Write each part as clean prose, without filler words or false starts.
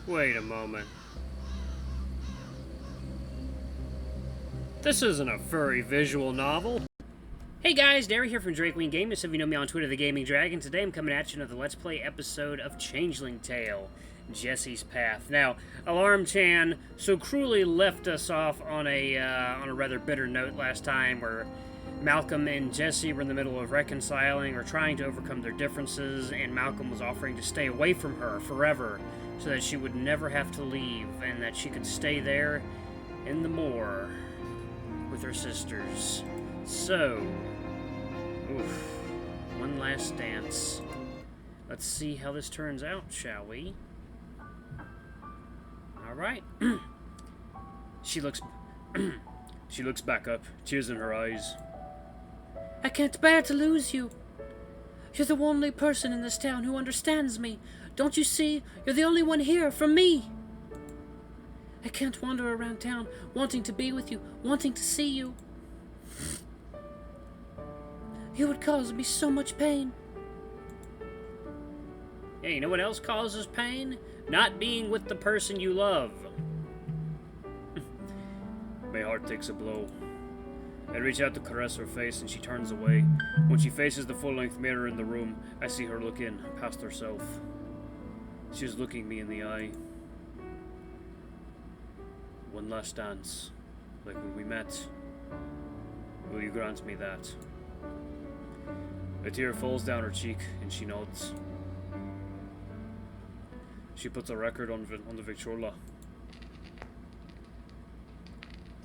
Wait a moment. This isn't a furry visual novel. Hey guys, Derry here from Drake Queen Games. Some of you know me on Twitter, The Gaming Dragon. Today I'm coming at you with another Let's Play episode of Changeling Tale, Jessie's Path. Now, Alarm Chan so cruelly left us off on a rather bitter note last time, where Malcolm and Jessie were in the middle of reconciling or trying to overcome their differences, and Malcolm was offering to stay away from her forever so that she would never have to leave and that she could stay there in the moor with her sisters. So, one last dance. Let's see how this turns out, shall we? Alright. She looks back up, tears in her eyes. I can't bear to lose you. You're the only person in this town who understands me. Don't you see? You're the only one here for me. I can't wander around town wanting to be with you, wanting to see you. You would cause me so much pain. Hey, you know what else causes pain? Not being with the person you love. My heart takes a blow. I reach out to caress her face and she turns away. When she faces the full-length mirror in the room, I see her look in, past herself. She's looking me in the eye. One last dance, like when we met. Will you grant me that? A tear falls down her cheek and she nods. She puts a record on the Victrola.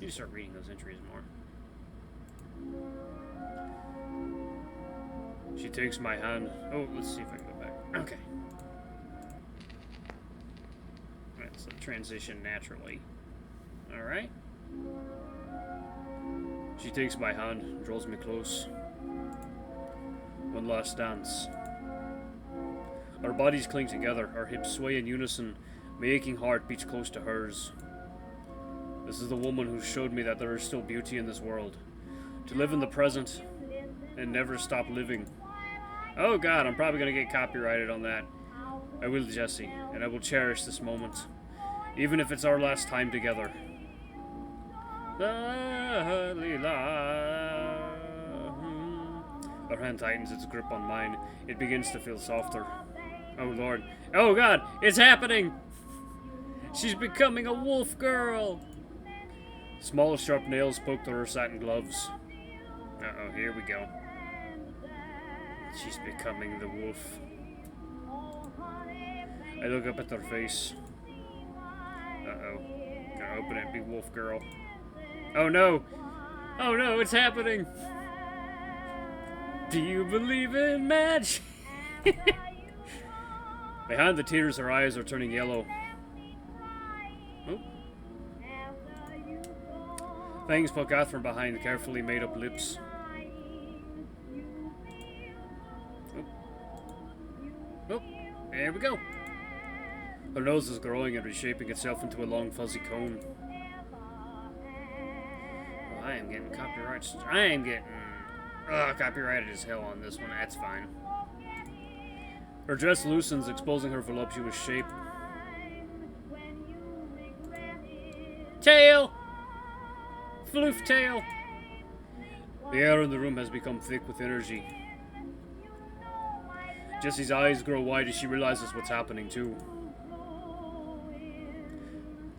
You need to start reading those entries more. She takes my hand. Oh, let's see if I can go back. Okay. Alright, so transition naturally. Alright. She takes my hand and draws me close. One last dance. Our bodies cling together, our hips sway in unison, my aching heart beats close to hers. This is the woman who showed me that there is still beauty in this world. To live in the present and never stop living. Oh god, I'm probably going to get copyrighted on that. I will, Jessie, and I will cherish this moment, even if it's our last time together. Her hand tightens its grip on mine. It begins to feel softer. Oh lord. Oh god, it's happening! She's becoming a wolf girl! Small sharp nails poke through her satin gloves. Uh-oh, here we go. She's becoming the wolf. I look up at her face. Uh-oh. Gonna open it and be wolf girl. Oh no! Oh no, it's happening! Do you believe in magic? Behind the tears, her eyes are turning yellow. Oh. Fangs poke out from behind carefully made up lips. Oh. Oh, there we go. Her nose is growing and reshaping itself into a long fuzzy cone. Well, I am getting copyrighted. I am getting copyrighted as hell on this one. That's fine. Her dress loosens, exposing her voluptuous shape. Tail! Floof tail! The air in the room has become thick with energy. Jessie's eyes grow wide as she realizes what's happening too.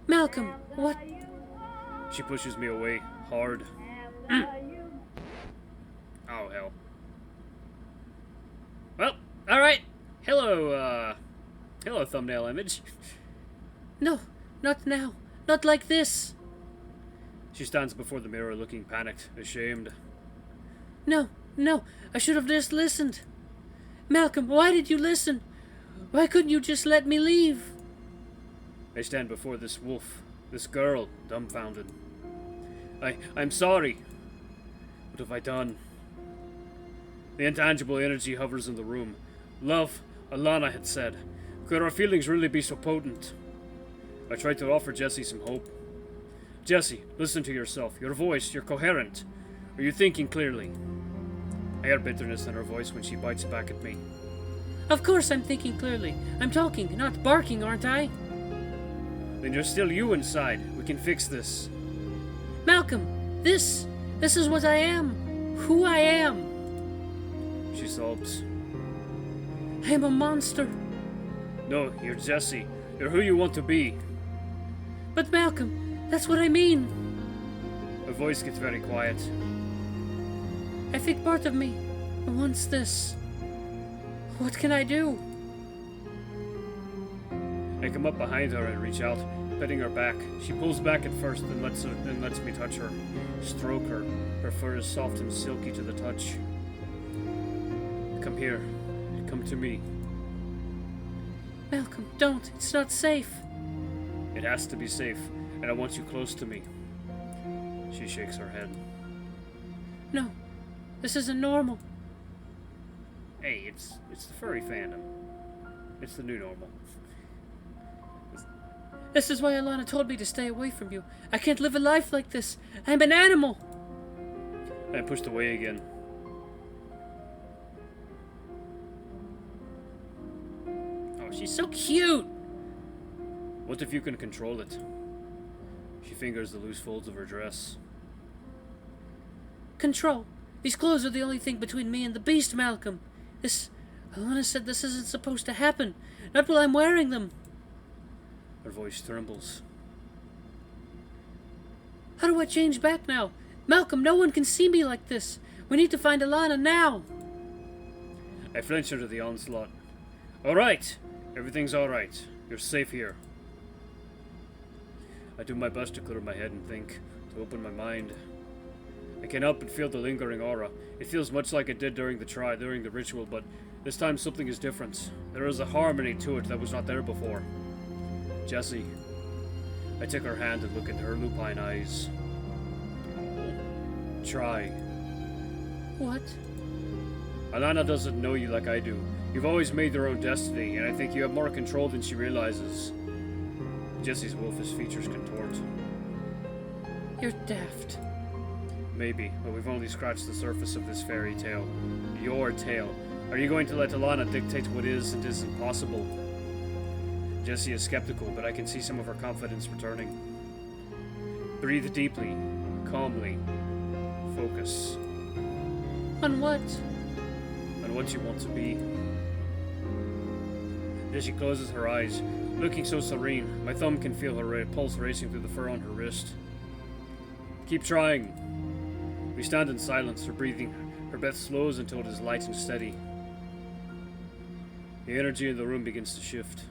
Malcolm, what? She pushes me away, hard. Oh, hell. Well, alright. Hello, hello, thumbnail image. No, not now. Not like this. She stands before the mirror looking panicked, ashamed. No, I should have just listened. Malcolm, why did you listen? Why couldn't you just let me leave? I stand before this wolf, this girl, dumbfounded. I'm sorry. What have I done? The intangible energy hovers in the room. Love, Alana had said. Could our feelings really be so potent? I tried to offer Jessie some hope. Jessie, listen to yourself. Your voice, you're coherent. Are you thinking clearly? I hear bitterness in her voice when she bites back at me. Of course I'm thinking clearly. I'm talking, not barking, aren't I? Then you're still you inside. We can fix this. Malcolm, this is what I am. Who I am. She sobs. I am a monster. No, you're Jessie. You're who you want to be. But Malcolm, that's what I mean. Her voice gets very quiet. I think part of me wants this. What can I do? I come up behind her and reach out, petting her back. She pulls back at first, then lets me touch her, stroke her. Her fur is soft and silky to the touch. Come here. Come to me. Malcolm, don't. It's not safe. It has to be safe, and I want you close to me. She shakes her head. No, this isn't normal. Hey, it's the furry fandom. It's the new normal. This is why Alana told me to stay away from you. I can't live a life like this. I'm an animal. I pushed away again. Oh, she's so cute. What if you can control it? She fingers the loose folds of her dress. Control. These clothes are the only thing between me and the beast, Malcolm. Alana said this isn't supposed to happen. Not while I'm wearing them. Her voice trembles. How do I change back now? Malcolm, no one can see me like this. We need to find Alana now. I flinch her to the onslaught. Alright! Everything's alright. You're safe here. I do my best to clear my head and think, to open my mind. I can't help but feel the lingering aura. It feels much like it did during the ritual, but this time something is different. There is a harmony to it that was not there before. Jessie. I take her hand and look into her lupine eyes. Try. What? Alana doesn't know you like I do. You've always made your own destiny, and I think you have more control than she realizes. Jessie's wolfish features contort. You're daft. Maybe, but we've only scratched the surface of this fairy tale. Your tale. Are you going to let Alana dictate what is and isn't possible? Jessie is skeptical, but I can see some of her confidence returning. Breathe deeply, calmly. Focus. On what? On what you want to be. Jessie closes her eyes, looking so serene. My thumb can feel her pulse racing through the fur on her wrist. Keep trying. We stand in silence, her breath slows until it is light and steady. The energy in the room begins to shift.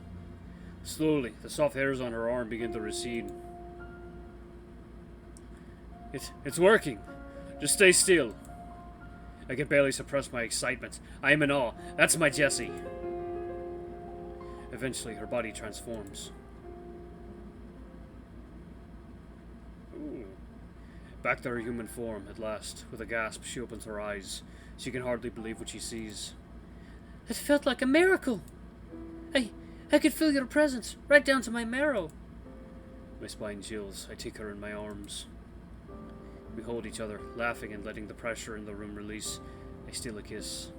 Slowly, the soft hairs on her arm begin to recede. It's working! Just stay still. I can barely suppress my excitement. I am in awe. That's my Jessie. Eventually, her body transforms. Ooh. Back to her human form, at last. With a gasp, she opens her eyes. She can hardly believe what she sees. It felt like a miracle. I could feel your presence, right down to my marrow. My spine chills. I take her in my arms. We hold each other, laughing and letting the pressure in the room release. I steal a kiss.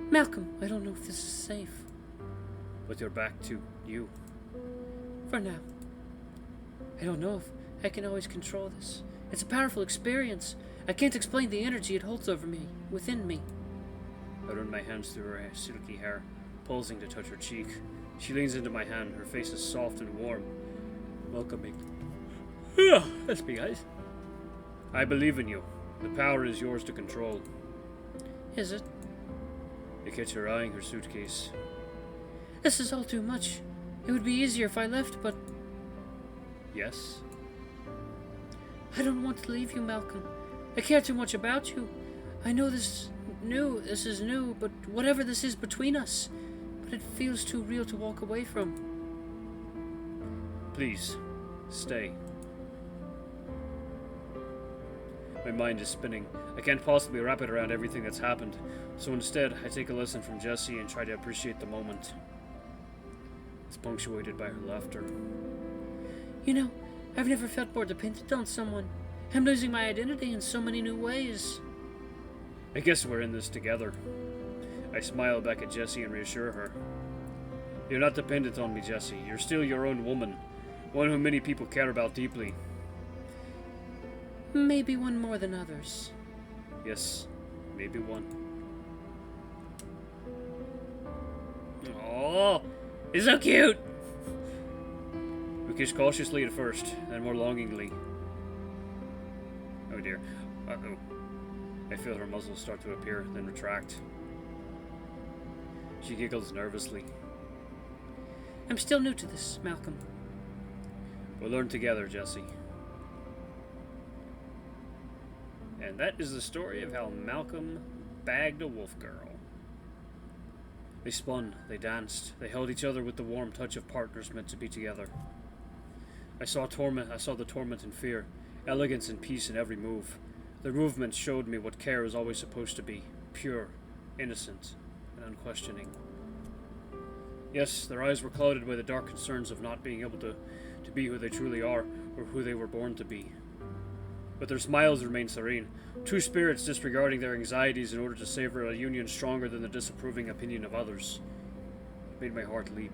Malcolm, I don't know if this is safe. With your back to you. For now. I don't know if I can always control this. It's a powerful experience. I can't explain the energy it holds over me, within me. I run my hands through her silky hair, pulsing to touch her cheek. She leans into my hand, her face is soft and warm, welcoming. That's me, guys. I believe in you. The power is yours to control. Is it? I catch her eyeing her suitcase. This is all too much. It would be easier if I left, but... Yes? I don't want to leave you, Malcolm. I care too much about you. I know this is new, but whatever this is between us, but it feels too real to walk away from. Please, stay. My mind is spinning. I can't possibly wrap it around everything that's happened, so instead, I take a lesson from Jessie and try to appreciate the moment. It's punctuated by her laughter. You know, I've never felt more dependent on someone. I'm losing my identity in so many new ways. I guess we're in this together. I smile back at Jessie and reassure her. You're not dependent on me, Jessie. You're still your own woman. One whom many people care about deeply. Maybe one more than others. Yes, maybe one. Oh, he's so cute! We kiss cautiously at first, then more longingly. Oh dear. Uh-oh. I feel her muzzle start to appear, then retract. She giggles nervously. I'm still new to this, Malcolm. We'll learn together, Jessie. And that is the story of how Malcolm bagged a wolf girl. They spun, they danced, they held each other with the warm touch of partners meant to be together. I saw the torment and fear, elegance and peace in every move. Their movements showed me what care is always supposed to be, pure, innocent, and unquestioning. Yes, their eyes were clouded by the dark concerns of not being able to be who they truly are, or who they were born to be. But their smiles remained serene, two spirits disregarding their anxieties in order to savor a union stronger than the disapproving opinion of others. It made my heart leap.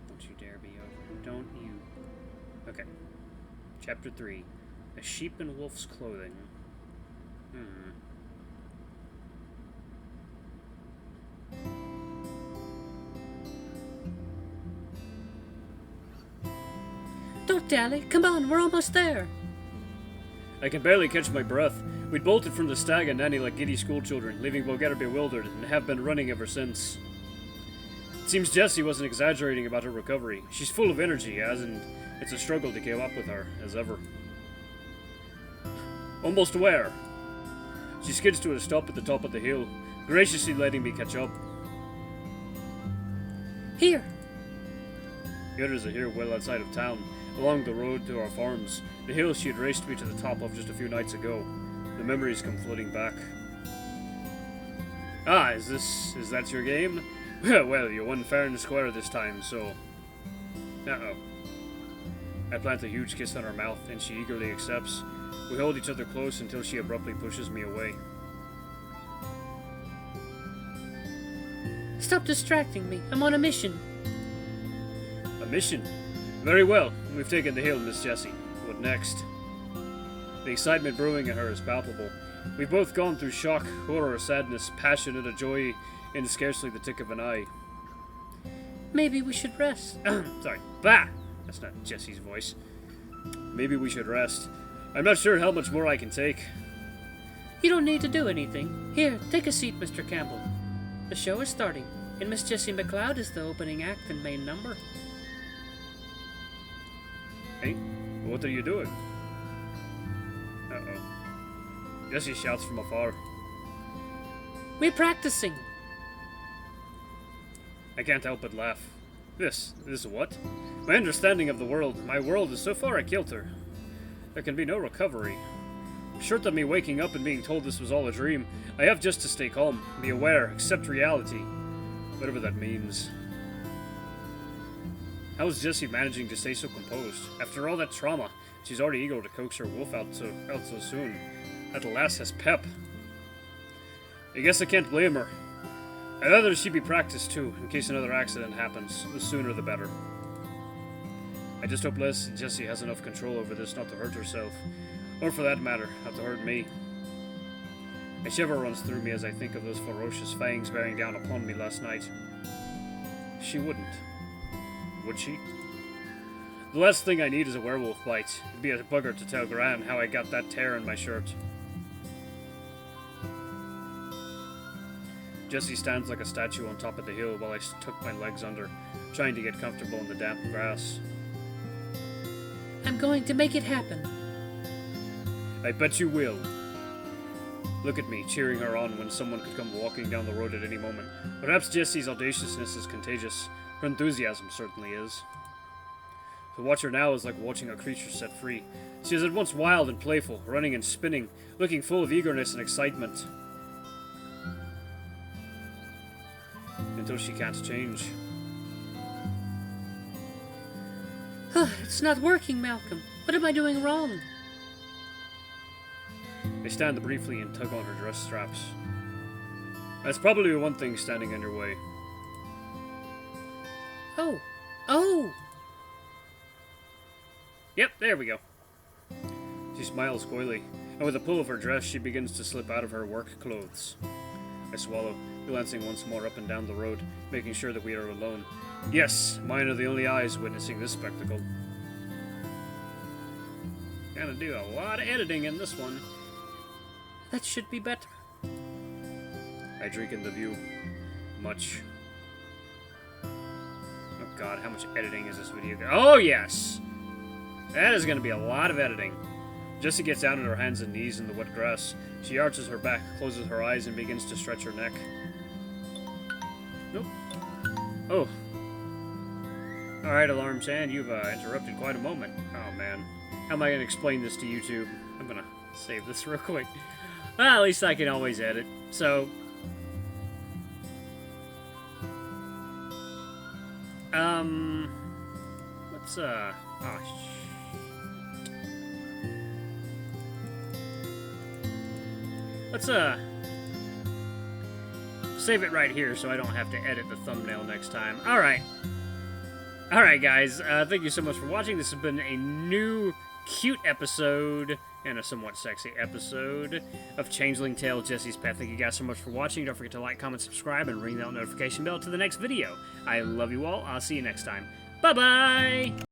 Don't you dare be over. Don't you. Okay. Chapter 3. A sheep in wolf's clothing. Don't dally. Come on, we're almost there. I can barely catch my breath. We'd bolted from the stag and nanny like giddy schoolchildren, leaving Bulgaria bewildered, and have been running ever since. It seems Jessie wasn't exaggerating about her recovery. She's full of energy, and it's a struggle to keep up with her, as ever. Almost where? She skids to a stop at the top of the hill, graciously letting me catch up. Here. The others are here well outside of town, along the road to our farms, the hill she had raced me to the top of just a few nights ago. The memories come flooding back. Ah, is that your game? Well, you won fair and square this time, so... Uh-oh. I plant a huge kiss on her mouth, and she eagerly accepts. We hold each other close until she abruptly pushes me away. Stop distracting me. I'm on a mission. A mission? Very well. We've taken the hill, Miss Jessie. What next? The excitement brewing in her is palpable. We've both gone through shock, horror, sadness, passion, and a joy in scarcely the tick of an eye. Maybe we should rest. Sorry. Bah! That's not Jessie's voice. Maybe we should rest. I'm not sure how much more I can take. You don't need to do anything. Here, take a seat, Mr. Campbell. The show is starting, and Miss Jessie McLeod is the opening act and main number. Hey, what are you doing? Uh-oh. Jessie shouts from afar. We're practicing. I can't help but laugh. This what? My understanding of the world, my world is so far a kilter. There can be no recovery. Short of me waking up and being told this was all a dream, I have just to stay calm, be aware, accept reality. Whatever that means. How is Jessie managing to stay so composed? After all that trauma, she's already eager to coax her wolf out so soon. That lass has pep. I guess I can't blame her. I'd rather she be practiced too, in case another accident happens. The sooner the better. I just hope Jessie has enough control over this not to hurt herself. Or for that matter, not to hurt me. A shiver runs through me as I think of those ferocious fangs bearing down upon me last night. She wouldn't. Would she? The last thing I need is a werewolf bite. It'd be a bugger to tell Gran how I got that tear in my shirt. Jessie stands like a statue on top of the hill while I tuck my legs under, trying to get comfortable in the damp grass. I'm going to make it happen. I bet you will. Look at me, cheering her on when someone could come walking down the road at any moment. Perhaps Jessie's audaciousness is contagious. Her enthusiasm certainly is. To watch her now is like watching a creature set free. She is at once wild and playful, running and spinning, looking full of eagerness and excitement. Until she can't change. It's not working, Malcolm. What am I doing wrong? I stand briefly and tug on her dress straps. That's probably one thing standing in your way. Oh! Oh! Yep, there we go. She smiles coyly, and with a pull of her dress, she begins to slip out of her work clothes. I swallow, glancing once more up and down the road, making sure that we are alone. Yes, mine are the only eyes witnessing this spectacle. Gonna do a lot of editing in this one. That should be better. I drink in the view. Much. Oh god, how much editing is this video? Oh yes! That is gonna be a lot of editing. Jessie gets down on her hands and knees in the wet grass. She arches her back, closes her eyes, and begins to stretch her neck. Nope. Oh. Alright, Alarm Chan, you've interrupted quite a moment. Oh man. How am I gonna explain this to YouTube? I'm gonna save this real quick. Well, at least I can always edit. So... let's, let's, save it right here so I don't have to edit the thumbnail next time. Alright. Alright, guys. Thank you so much for watching. This has been a new, cute episode, and a somewhat sexy episode of Changeling Tale, Jessie's Path. Thank you guys so much for watching. Don't forget to like, comment, subscribe, and ring that notification bell to the next video. I love you all. I'll see you next time. Bye-bye!